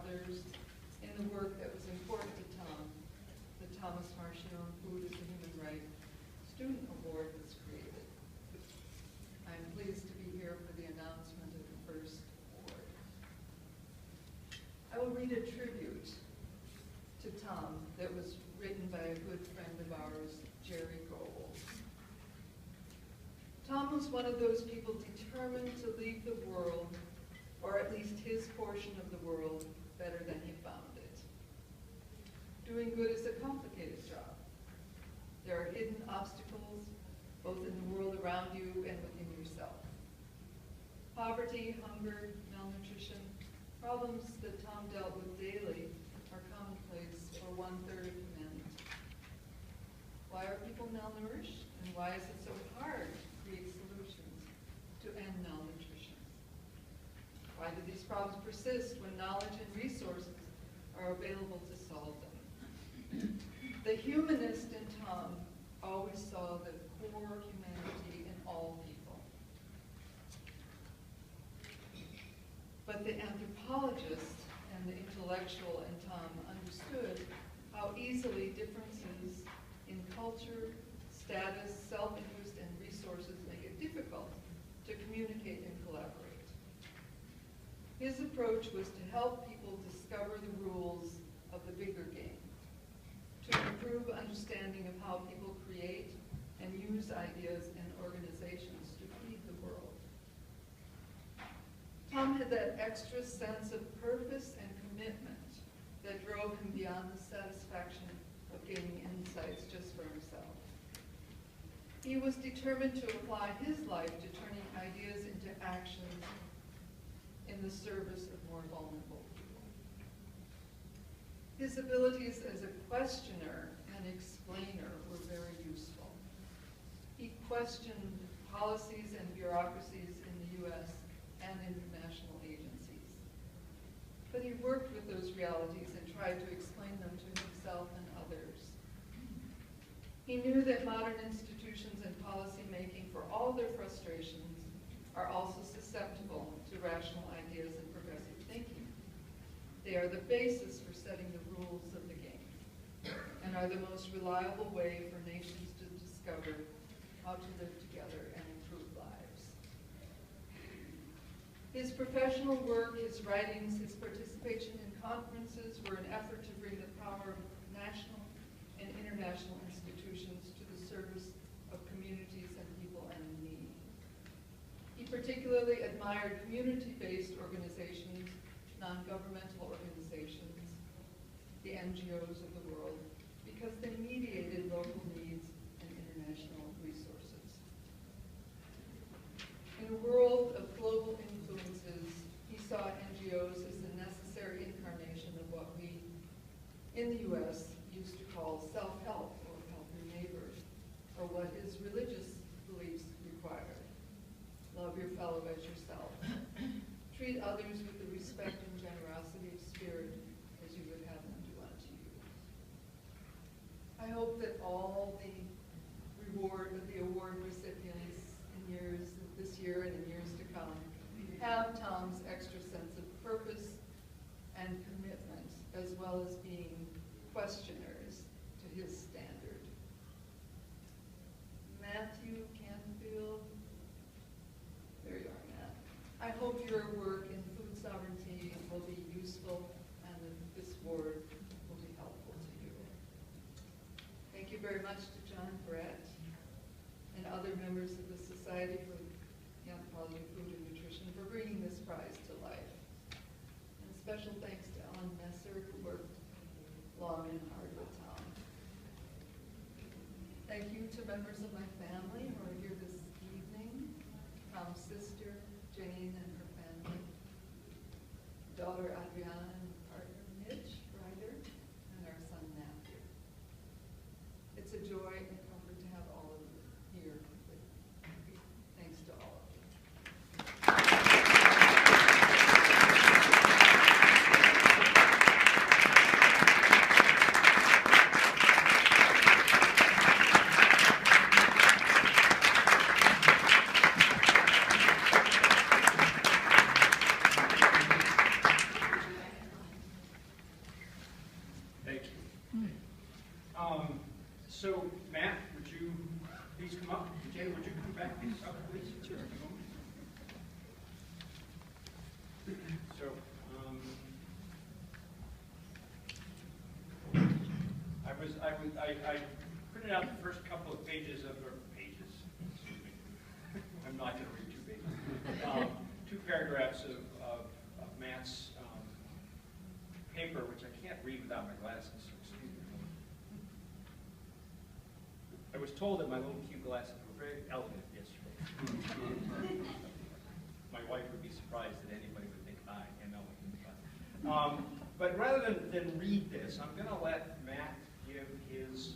others in the work that was important to Tom. The Thomas Marchione Food as a Human Right Student Award was created. I'm pleased to be here for the announcement of the first award. I will read a tribute to Tom that was written by a good friend of ours, Jerry Gold. Tom was one of those people determined to leave the world, or at least his portion of the world, better than he found it. Doing good is a complicated job. There are hidden obstacles, both in the world around you and within yourself. Poverty, hunger, malnutrition, problems that Tom dealt with daily are commonplace for 1/3 of humanity. Why are people malnourished, and why is it so hard to create solutions to end malnutrition? Why do these problems persist when knowledge and resources are available to solve them? The humanist in Tom always saw the core humanity in all people. But the anthropologist and the intellectual in Tom understood how easily differences in culture, status, self-interest, and resources make it difficult to communicate and collaborate. His approach was to help people discover the rules of the bigger game, to improve understanding of how people create and use ideas and organizations to feed the world. Tom had that extra sense of purpose and commitment that drove him beyond the satisfaction of gaining insights just for himself. He was determined to apply his life to turning ideas into actions in the service of more vulnerable people. His abilities as a questioner and explainer were very useful. He questioned policies and bureaucracies in the U.S. and international agencies. But he worked with those realities and tried to explain them to himself and others. He knew that modern institutions and policymaking, for all their frustrations, are also susceptible to rational ideas and progressive thinking. They are the basis for setting the rules of the game and are the most reliable way for nations to discover how to live together and improve lives. His professional work, his writings, his participation in conferences were an effort to bring the power of national and international institutions to the service of communities and people in need. He particularly admired community-based organizations, non-governmental organizations, the NGOs of the world, because they mediated local needs and international resources. In a world of global influences, he saw NGOs as the necessary incarnation of what we, in the U.S., used to call self-help or help your neighbor, or what his religious beliefs required. Love your fellow as yourself. Treat others with the respect and generosity of spirit as you would have them do unto you. I hope that all the award recipients in this year and in years to come have Tom's extra sense of purpose and commitment, as well as being questioners to his standard. Matthew Canfield, there you are, Matt. I hope your work in food sovereignty will be useful and that this award will be helpful to you. Thank you very much to John Brett and other members of the Society for the Anthropology of Food and Nutrition for bringing this prize to life. And special thanks to Ellen Messer, who worked long and hard with Tom. Thank you to members of my family who are here this evening. Tom's sister, Jane, and her family. Daughter, Adriana, and partner, Mitch Ryder, and our son, Matthew. It's a joy and comfort to have all of you here. Thanks to all of you. So, I printed out the first couple of pages of, or pages, excuse me. I'm not going to read 2 pages. 2 paragraphs of Matt's paper, which I can't read without my glasses, so excuse me. I was told that my little cute glasses were very elegant yesterday. My wife would be surprised that anybody would think I am elegant. But rather than read this, I'm going to let Matt give his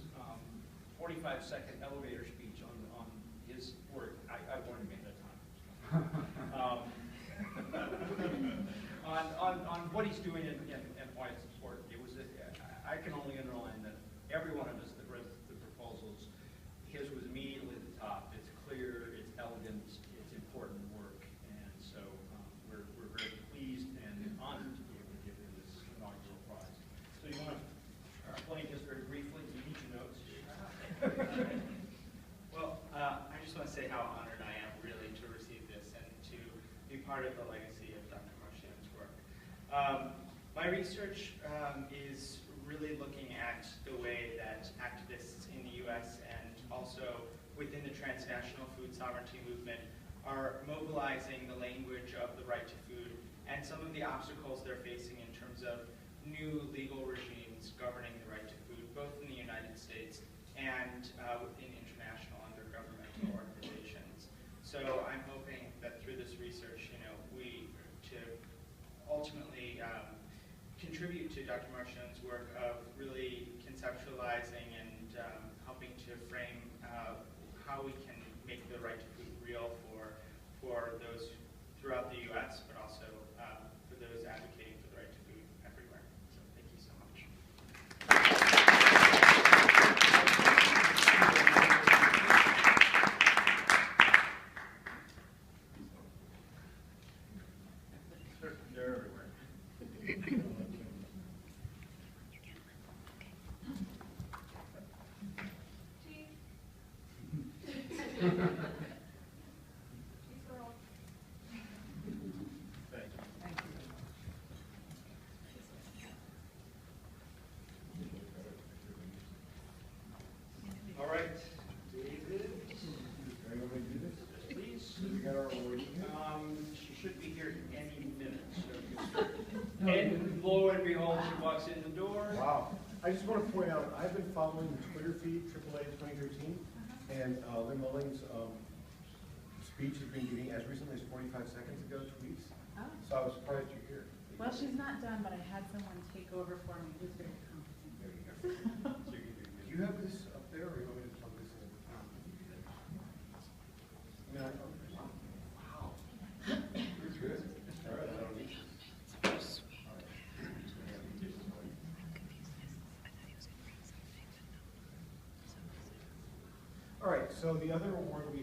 45-second elevator speech on his work. I warned him ahead of time. On what he's doing and why it's important. It was I can only underline that every one of us that read the proposals, his was immediately at the top. It's clear, it's elegant, it's important work, and so we're very pleased and honored to be able to give him this inaugural prize. So you want to explain just very briefly? You need your notes. Well, I just want to say how honored I am really to receive this and to be part of the legacy of Dr. Marchione's work. My research is really looking at the way that activists in the U.S. and also within the transnational food sovereignty movement are mobilizing the language of the right to food and some of the obstacles they're facing in terms of new legal regimes governing the right to food, both in the United States and within international intergovernmental organizations. So I'm hoping that through this research, we to ultimately contribute to Dr. Marchione's work of really conceptualizing and helping to frame how we can make the right to food real for those throughout the U.S., but also for those advocating for the right to food everywhere. So thank you so much. They're everywhere. All right, David. Please. She should be here any minute. So and lo and behold, she walks in the door. Wow. I just want to point out, I've been following the Twitter feed, AAA 2013, and Lynn Mulling's speech has been getting, as recently as 45 seconds ago, tweets. Oh. So I was surprised you're here. Well, she's not done, but I had someone take over for me who's very competent. There you go. Do you have this up there, or you want me to plug this in? No. Wow. You're good. All right, I don't need this. All right, so the other award